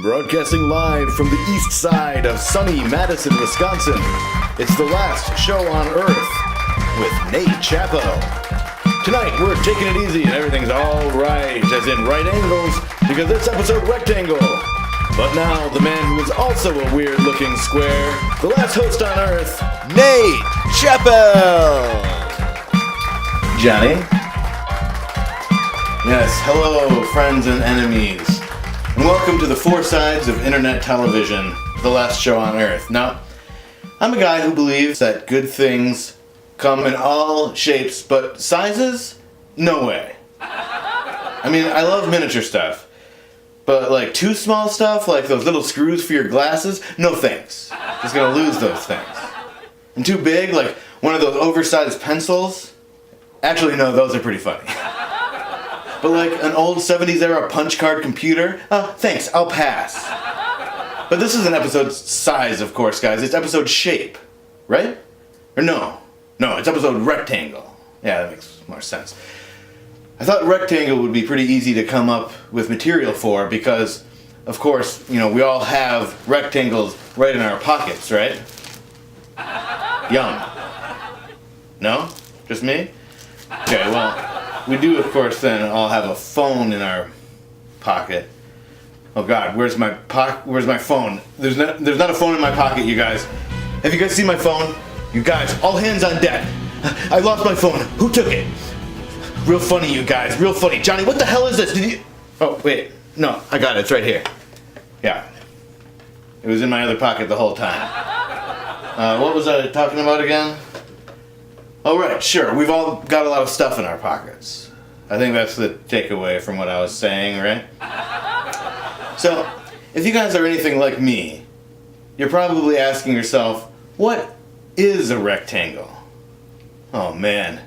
Broadcasting live from the east side of sunny Madison, Wisconsin, it's the last show on Earth with Nate Chapo. Tonight, we're taking it easy and everything's all right, as in right angles, because it's episode rectangle. But now, the man who is also a weird-looking square, the last host on Earth, Nate Chapo! Johnny? Yes, hello, friends and enemies. And welcome to the Four Sides of Internet Television, the last show on Earth. Now, I'm a guy who believes that good things come in all shapes, but sizes? No way. I mean, I love miniature stuff, but like too small stuff, like those little screws for your glasses? No thanks. Just gonna lose those things. And too big, like one of those oversized pencils? Actually, no, those are pretty funny. But like an old 70s era punch card computer? Thanks, I'll pass. But this is an episode size, of course, guys. It's episode shape, right? Or no, it's episode rectangle. Yeah, that makes more sense. I thought rectangle would be pretty easy to come up with material for because, of course, you know, we all have rectangles right in our pockets, right? Yum. No? Just me? Okay, well, we do, of course, then all have a phone in our pocket. Oh God, where's my phone? There's not a phone in my pocket, you guys. Have you guys seen my phone? You guys, all hands on deck. I lost my phone. Who took it? Real funny, you guys. Real funny. Johnny, what the hell is this? Did you? Oh wait, no, I got it. It's right here. Yeah, it was in my other pocket the whole time. What was I talking about again? Oh, right, sure. We've all got a lot of stuff in our pockets. I think that's the takeaway from what I was saying, right? So, if you guys are anything like me, you're probably asking yourself, what is a rectangle? Oh, man.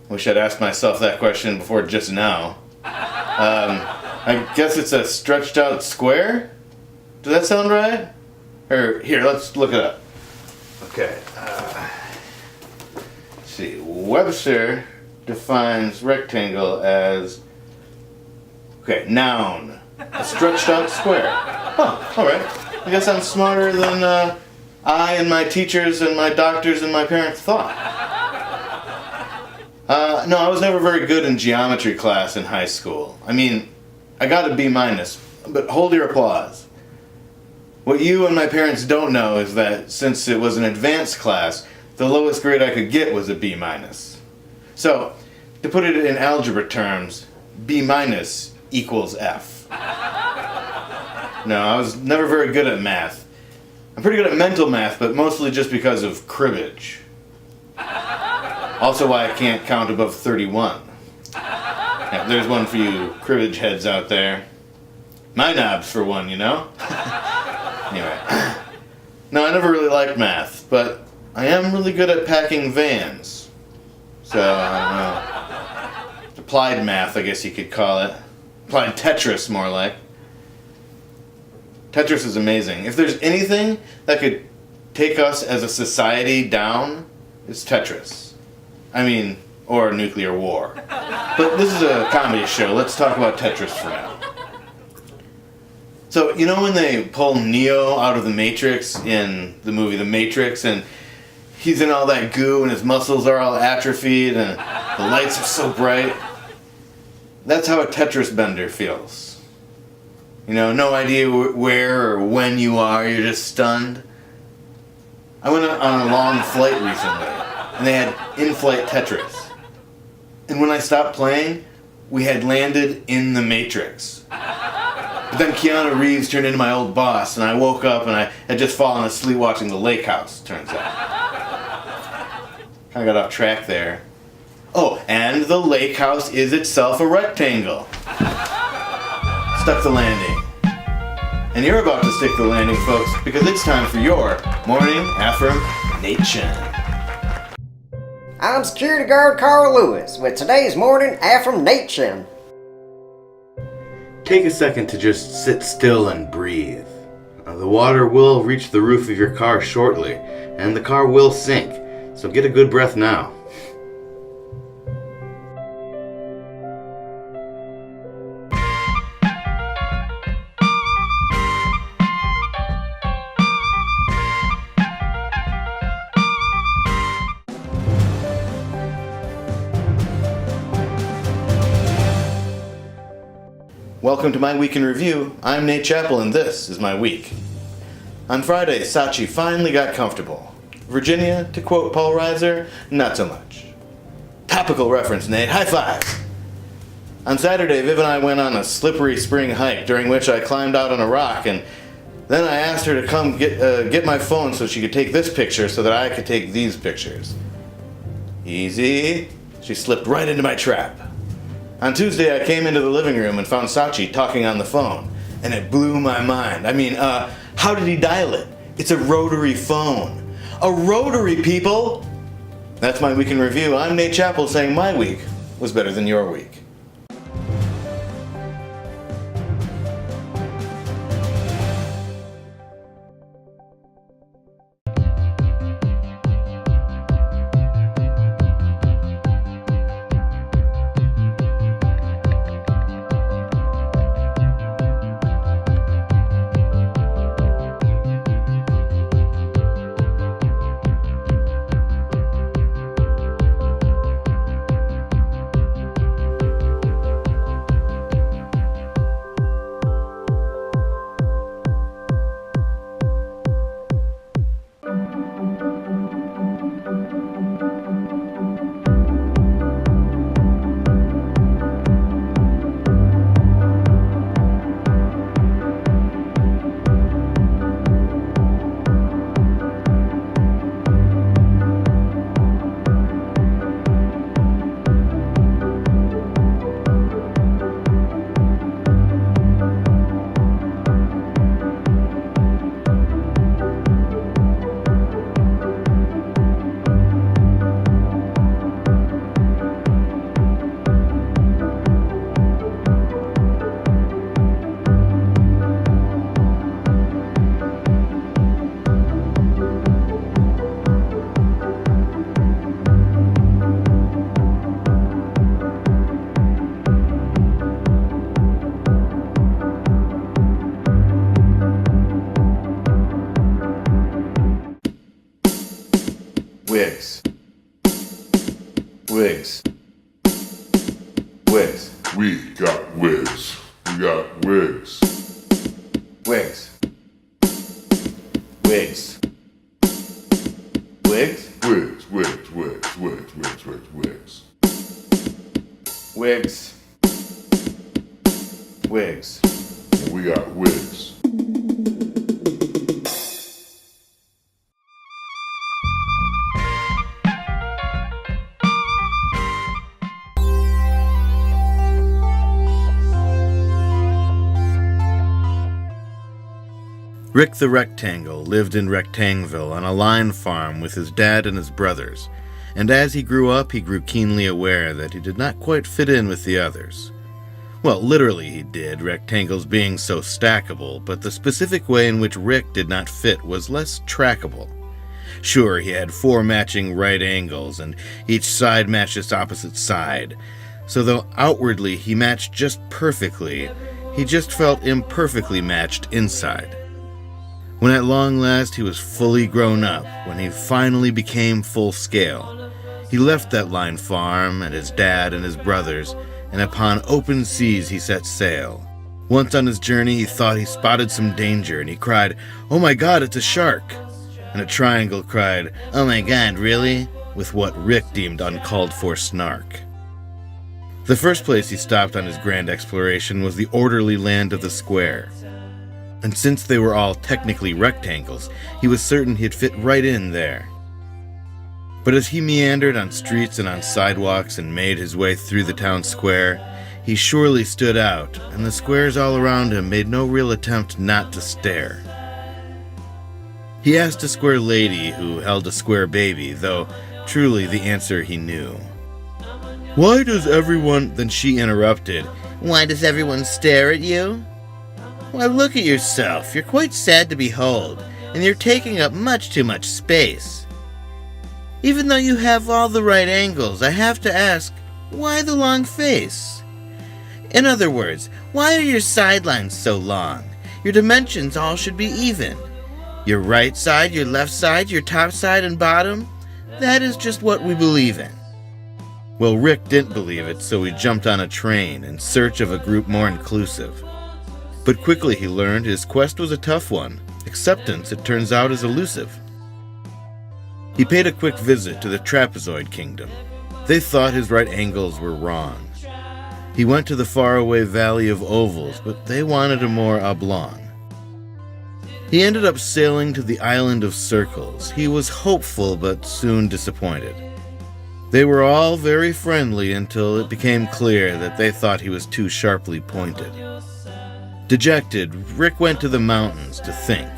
Wish I'd asked myself that question before just now. I guess it's a stretched out square? Does that sound right? Or, here, let's look it up. Okay, see, Webster defines rectangle as, okay, noun, a stretched out square. Oh, alright. I guess I'm smarter than I and my teachers and my doctors and my parents thought. No, I was never very good in geometry class in high school. I mean, I got a B-, but hold your applause. What you and my parents don't know is that since it was an advanced class, the lowest grade I could get was a B-. So, to put it in algebra terms, B- equals F. No, I was never very good at math. I'm pretty good at mental math, but mostly just because of cribbage. Also why I can't count above 31. Yeah, there's one for you cribbage heads out there. My knobs for one, you know? Anyway. No, I never really liked math, but I am really good at packing vans. So, I don't know. Applied math, I guess you could call it. Applied Tetris, more like. Tetris is amazing. If there's anything that could take us as a society down, it's Tetris. I mean, or nuclear war. But this is a comedy show. Let's talk about Tetris for now. So, you know when they pull Neo out of the Matrix in the movie The Matrix, and he's in all that goo and his muscles are all atrophied and the lights are so bright? That's how a Tetris bender feels. You know, no idea where or when you are, you're just stunned. I went on a long flight recently, and they had in-flight Tetris. And when I stopped playing, we had landed in the Matrix. But then Keanu Reeves turned into my old boss, and I woke up and I had just fallen asleep watching The Lake House, turns out. I got off track there. Oh, and the lake house is itself a rectangle. Stuck the landing. And you're about to stick the landing, folks, because it's time for your Morning Affirmation. I'm Security Guard Carl Lewis with today's Morning Affirmation. Take a second to just sit still and breathe. The water will reach the roof of your car shortly, and the car will sink, so get a good breath now. Welcome to my week in review. I'm Nate Chappell and this is my week. On Friday, Sachi finally got comfortable. Virginia, to quote Paul Reiser, not so much. Topical reference, Nate. High five! On Saturday, Viv and I went on a slippery spring hike during which I climbed out on a rock and then I asked her to come get my phone so she could take this picture so that I could take these pictures. Easy. She slipped right into my trap. On Tuesday, I came into the living room and found Sachi talking on the phone, and it blew my mind. I mean, how did he dial it? It's a rotary phone. A rotary, people! That's my week in review. I'm Nate Chappell saying my week was better than your week. Wigs. Wigs. Wigs. We got wigs. We got wigs. Wigs. Wigs. Wigs? Wigs, wigs, wigs, wigs, wigs, wigs, wigs. Wigs. Wigs. We got wigs. Rick the Rectangle lived in Rectangville on a line farm with his dad and his brothers, and as he grew up, he grew keenly aware that he did not quite fit in with the others. Well, literally he did, rectangles being so stackable, but the specific way in which Rick did not fit was less trackable. Sure, he had 4 matching right angles, and each side matched its opposite side, so though outwardly he matched just perfectly, he just felt imperfectly matched inside. When at long last he was fully grown up, when he finally became full scale, he left that line farm and his dad and his brothers, and upon open seas he set sail. Once on his journey he thought he spotted some danger, and he cried, "Oh my God, it's a shark!" And a triangle cried, "Oh my God, really?" with what Rick deemed uncalled for snark. The first place he stopped on his grand exploration was the orderly land of the square. And since they were all technically rectangles, he was certain he'd fit right in there. But as he meandered on streets and on sidewalks and made his way through the town square, he surely stood out, and the squares all around him made no real attempt not to stare. He asked a square lady who held a square baby, though truly the answer he knew. "Why does everyone—" Then she interrupted, "Why does everyone stare at you?" "Why, look at yourself. You're quite sad to behold, and you're taking up much too much space. Even though you have all the right angles, I have to ask, why the long face? In other words, why are your sidelines so long? Your dimensions all should be even. Your right side, your left side, your top side and bottom, that is just what we believe in." Well, Rick didn't believe it, so he jumped on a train in search of a group more inclusive. But quickly he learned his quest was a tough one. Acceptance, it turns out, is elusive. He paid a quick visit to the Trapezoid Kingdom. They thought his right angles were wrong. He went to the faraway Valley of Ovals, but they wanted a more oblong. He ended up sailing to the Island of Circles. He was hopeful, but soon disappointed. They were all very friendly until it became clear that they thought he was too sharply pointed. Dejected, Rick went to the mountains to think.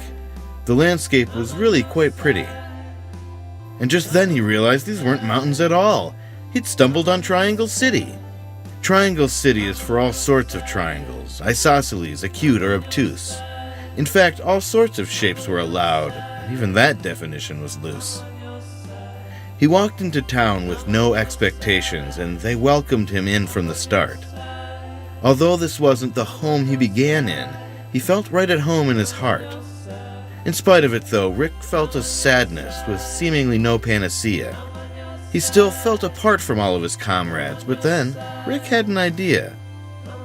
The landscape was really quite pretty. And just then he realized these weren't mountains at all. He'd stumbled on Triangle City. Triangle City is for all sorts of triangles, isosceles, acute, or obtuse. In fact, all sorts of shapes were allowed, and even that definition was loose. He walked into town with no expectations, and they welcomed him in from the start. Although this wasn't the home he began in, he felt right at home in his heart. In spite of it, though, Rick felt a sadness with seemingly no panacea. He still felt apart from all of his comrades, but then Rick had an idea.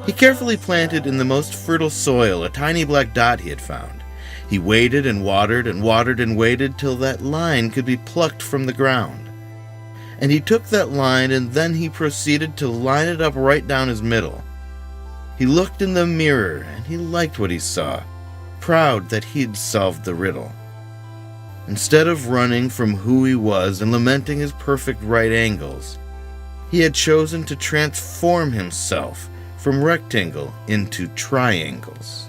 He carefully planted in the most fertile soil a tiny black dot he had found. He waited and watered and watered and waited till that line could be plucked from the ground. And he took that line and then he proceeded to line it up right down his middle. He looked in the mirror and he liked what he saw, proud that he'd solved the riddle. Instead of running from who he was and lamenting his perfect right angles, he had chosen to transform himself from rectangle into triangles.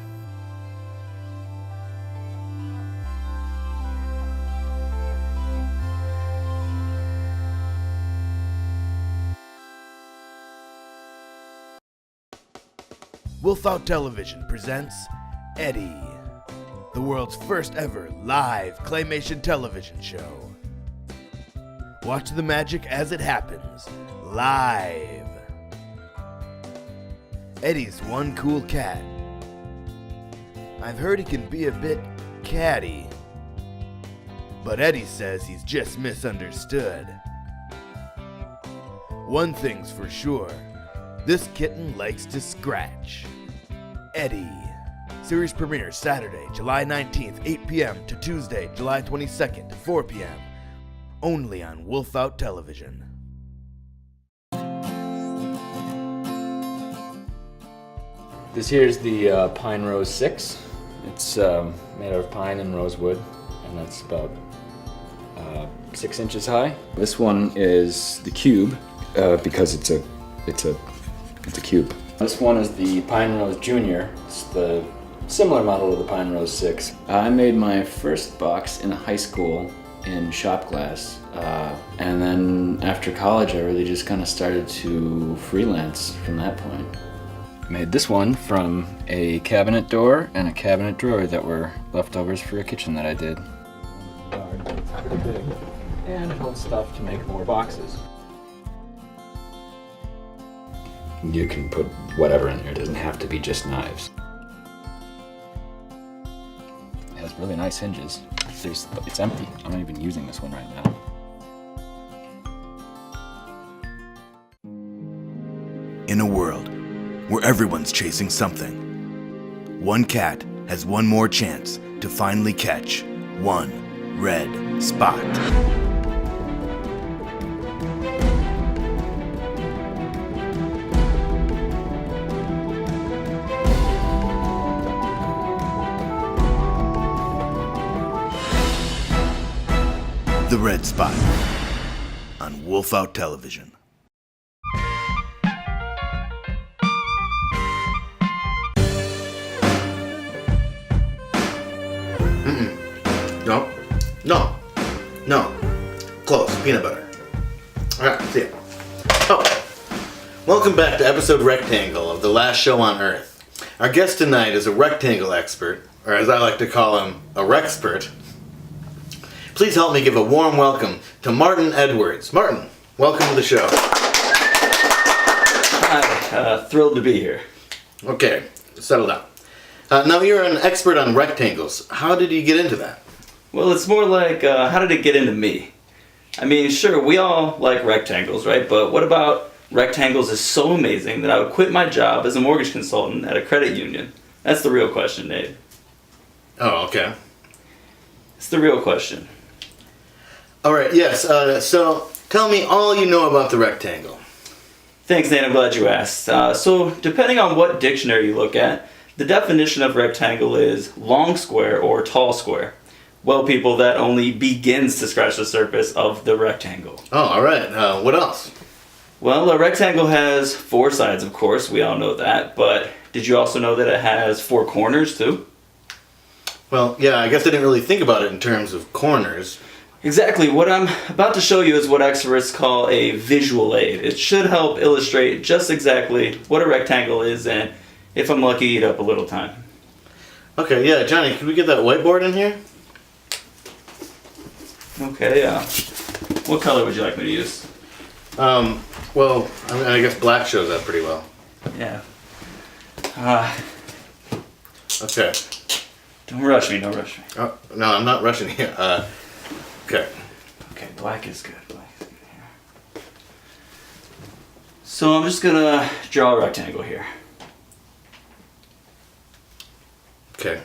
Wolf Out Television presents Eddie, the world's first ever live claymation television show. Watch the magic as it happens, live. Eddie's one cool cat. I've heard he can be a bit catty, but Eddie says he's just misunderstood. One thing's for sure, this kitten likes to scratch. Eddie. Series premiere Saturday, July 19th, 8 p.m. to Tuesday, July 22nd, 4 p.m. Only on Wolf Out Television. This here's the Pine Rose 6. It's made out of pine and rosewood, and that's about 6 inches high. This one is the Cube because it's a cube. This one is the Pine Rose Junior. It's the similar model to the Pine Rose 6. I made my first box in high school in shop glass, and then after college I really just kind of started to freelance from that point. I made this one from a cabinet door and a cabinet drawer that were leftovers for a kitchen that I did. It's pretty big, and it holds stuff to make more boxes. You can put whatever in there, it doesn't have to be just knives. It has really nice hinges. It's empty. I'm not even using this one right now. In a world where everyone's chasing something, one cat has one more chance to finally catch one red spot. The Red Spot on Wolf Out Television. No. Close. Peanut butter. Alright, see ya. Oh, welcome back to episode Rectangle of The Last Show on Earth. Our guest tonight is a rectangle expert, or as I like to call him, a Rexpert. Please help me give a warm welcome to Martin Edwards. Martin, welcome to the show. Hi, thrilled to be here. Okay, settle down. Now you're an expert on rectangles. How did you get into that? Well, it's more like, how did it get into me? I mean, sure, we all like rectangles, right? But what about rectangles is so amazing that I would quit my job as a mortgage consultant at a credit union? That's the real question, Nate. Oh, okay. It's the real question. All right, yes. So tell me all you know about the rectangle. Thanks, Nate. I'm glad you asked. So, depending on what dictionary you look at, the definition of rectangle is long square or tall square. Well, people, that only begins to scratch the surface of the rectangle. Oh, all right. What else? Well, a rectangle has 4 sides, of course. We all know that. But did you also know that it has 4 corners, too? Well, yeah, I guess I didn't really think about it in terms of corners. Exactly. What I'm about to show you is what experts call a visual aid. It should help illustrate just exactly what a rectangle is, and if I'm lucky, eat up a little time. Okay, yeah, Johnny, could we get that whiteboard in here? Okay, what color would you like me to use? Well, I guess black shows up pretty well. Yeah. Okay. Don't rush me, don't rush me. Oh, no, I'm not rushing you. Okay. Okay, black is good. Black is good here. So I'm just gonna draw a rectangle here. Okay.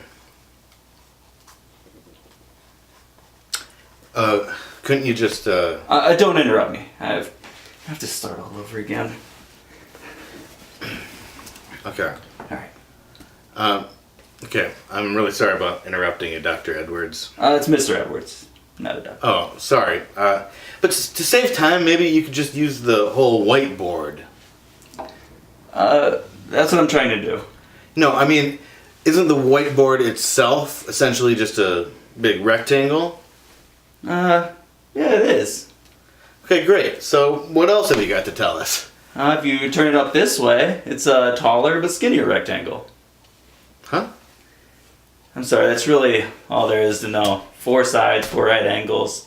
Couldn't you just, Don't interrupt me. I have to start all over again. Okay. Alright. Okay. I'm really sorry about interrupting you, Dr. Edwards. It's Mr. Edwards, not a doctor. Oh, sorry. But to save time, maybe you could just use the whole whiteboard. That's what I'm trying to do. No, I mean, isn't the whiteboard itself essentially just a big rectangle? Yeah, it is. Okay, great. So what else have you got to tell us? If you turn it up this way, it's a taller but skinnier rectangle. Huh? I'm sorry, that's really all there is to know. 4 sides, 4 right angles.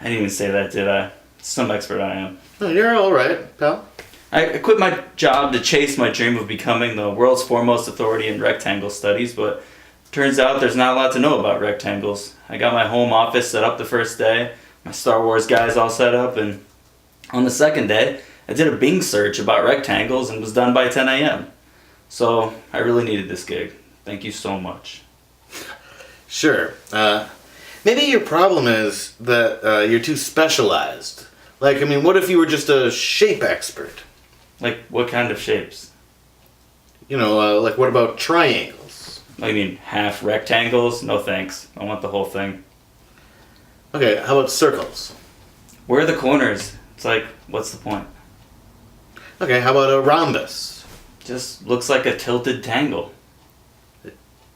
I didn't even say that, did I? Some expert I am. Oh, you're all right, pal. I quit my job to chase my dream of becoming the world's foremost authority in rectangle studies, but turns out there's not a lot to know about rectangles. I got my home office set up the first day, my Star Wars guys all set up, and on the second day, I did a Bing search about rectangles and was done by 10 a.m. So I really needed this gig. Thank you so much. Sure. Maybe your problem is that you're too specialized. Like, I mean, what if you were just a shape expert? Like, what kind of shapes? You know, like what about triangles? I mean, half rectangles? No thanks. I want the whole thing. Okay, how about circles? Where are the corners? It's like, what's the point? Okay, how about a rhombus? Just looks like a tilted tangle.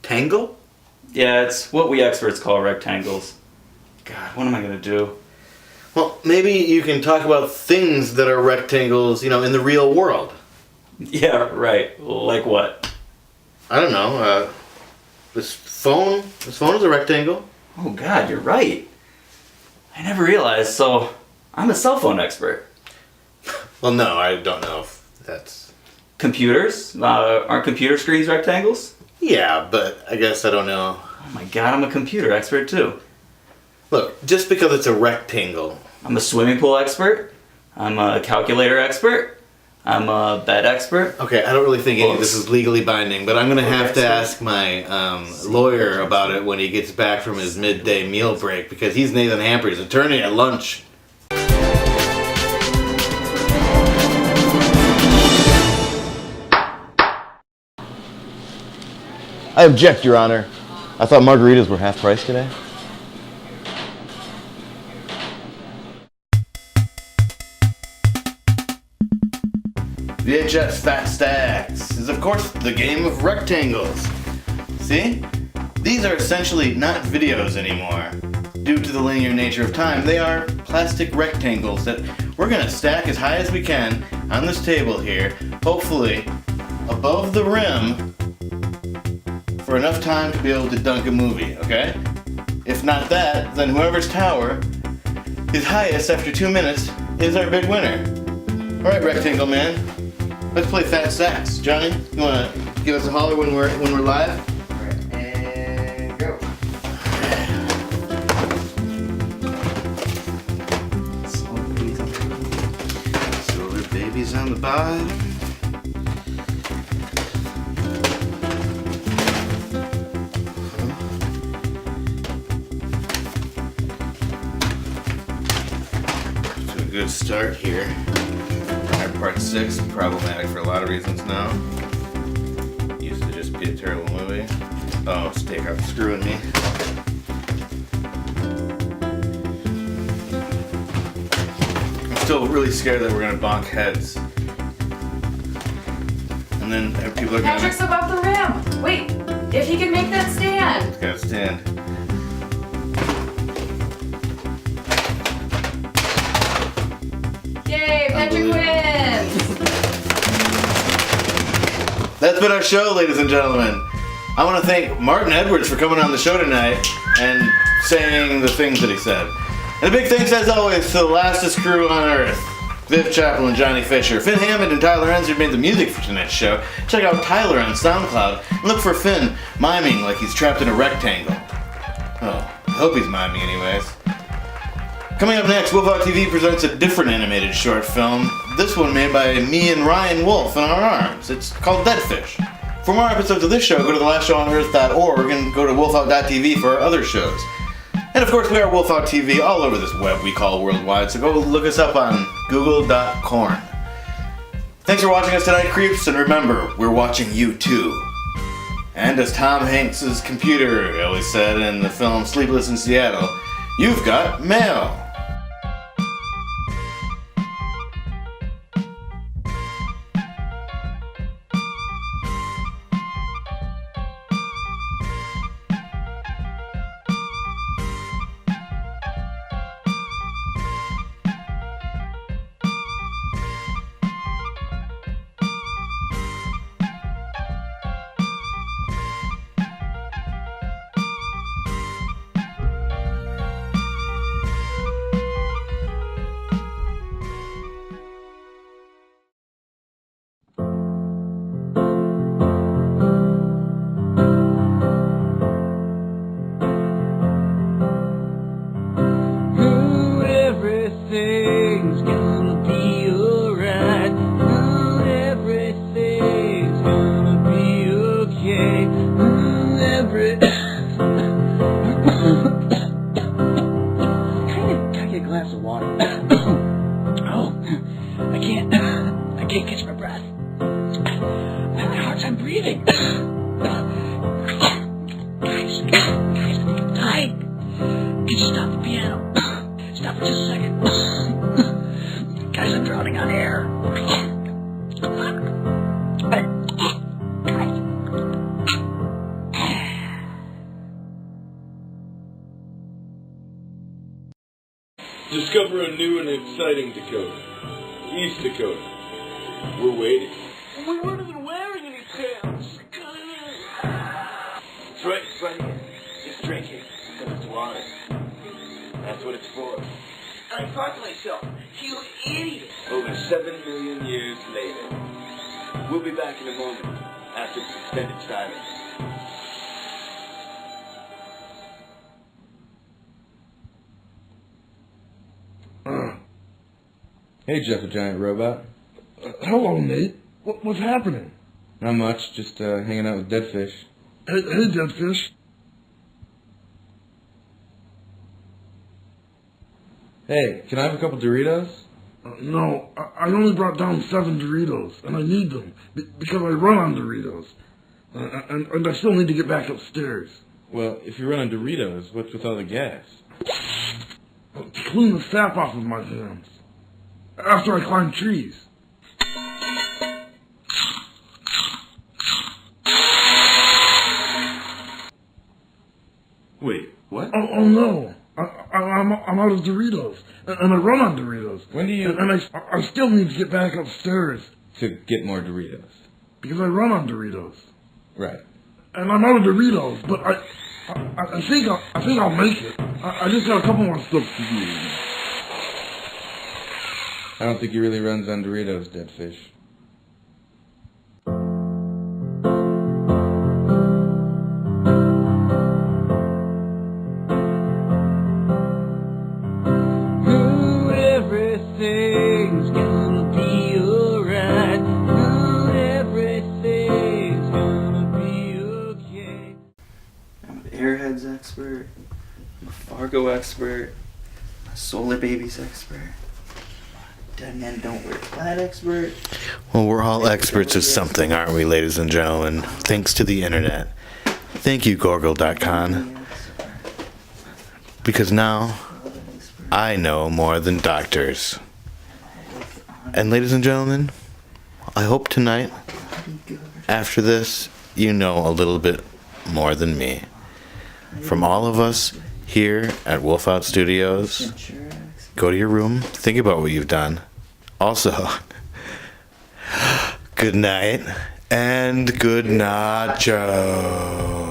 Tangle? Yeah, it's what we experts call rectangles. God, what am I gonna do? Well, maybe you can talk about things that are rectangles, you know, in the real world. Yeah, right. Like what? I don't know, this phone is a rectangle. Oh God, you're right. I never realized, so I'm a cell phone expert. Well, no, I don't know if that's... Computers? Aren't computer screens rectangles? Yeah, but I guess I don't know. Oh my God, I'm a computer expert too. Look, just because it's a rectangle... I'm a swimming pool expert. I'm a calculator expert. I'm a bed expert. Okay, I don't really think any of this is legally binding, but I'm gonna have to ask my lawyer about it when he gets back from his midday meal break, because he's Nathan Hamper's attorney at lunch. I object, Your Honor. I thought margaritas were half price today. VHS Fat Stacks is of course the game of rectangles. See? These are essentially not videos anymore. Due to the linear nature of time, they are plastic rectangles that we're gonna stack as high as we can on this table here, hopefully above the rim for enough time to be able to dunk a movie, okay? If not that, then whoever's tower is highest after 2 minutes is our big winner. Alright, Rectangle Man, let's play Fat Stacks. Johnny, you wanna give us a holler when we're live? Alright, and go. bottom. To a good start here. Alright, part 6, problematic for a lot of reasons now. Used to just be a terrible movie. Oh, stake up screwing me. I'm still really scared that we're gonna bonk heads. And then people are gonna... Patrick's above the rim. Wait, if he can make that stand. It's gotta stand. Yay, Patrick wins. That's been our show, ladies and gentlemen. I want to thank Martin Edwards for coming on the show tonight and saying the things that he said. And a big thanks, as always, to the lastest crew on Earth. Viv Chappell and Johnny Fisher. Finn Hammond and Tyler Enzer made the music for tonight's show. Check out Tyler on SoundCloud and look for Finn miming like he's trapped in a rectangle. Oh, I hope he's miming anyways. Coming up next, Wolf TV presents a different animated short film. This one made by me and Ryan Wolf in our arms. It's called Dead Fish. For more episodes of this show, go to thelastshowOnEarth.org and go to wolfout.tv for our other shows. And of course, we are Wolf Out TV all over this web we call worldwide, so go look us up on google.corn. Thanks for watching us tonight, creeps, and remember, we're watching you too. And as Tom Hanks' computer always said in the film Sleepless in Seattle, you've got mail. Everything's gonna be alright. Everything's gonna be okay. Can I get a glass of water? Oh, I can't catch my breath. I'm having a hard time breathing. Guys, I'm dying. Can you stop the piano? Stop for just a second. Guys, I'm drowning on air. Discover a new and exciting Dakota. East Dakota. We're waiting. We weren't even wearing any pants. It's right here. Just drink it. Because it's water. That's what it's for. I thought to myself, you idiot. Over 7 million years later. We'll be back in a moment after this extended silence. Hey, Jeff, the giant robot. Hello, Nate. What's happening? Not much, just hanging out with Dead Fish. Hey, Dead Fish. Hey, can I have a couple Doritos? No, I only brought down 7 Doritos, and I need them, because I run on Doritos. And I still need to get back upstairs. Well, if you run on Doritos, what's with all the gas? To clean the sap off of my hands. After I climb trees. Wait, what? Oh no! I'm out of Doritos, and I run on Doritos. When do you... And I still need to get back upstairs. To get more Doritos. Because I run on Doritos. Right. And I'm out of Doritos, but I think I'll make it. I just got a couple more stuff to do. I don't think he really runs on Doritos, Dead Fish. Everything's gonna be alright. Airheads expert. I'm a Fargo expert. A Solar Babies expert. Dead Men Don't Wear Plaid expert. Well, we're all experts of something, aren't we, ladies and gentlemen? Thanks to the internet. Thank you, Gorgle.con. Because now, I know more than doctors. And ladies and gentlemen, I hope tonight, after this, you know a little bit more than me. From all of us here at Wolf Out Studios, go to your room, think about what you've done. Also, good night and good nacho.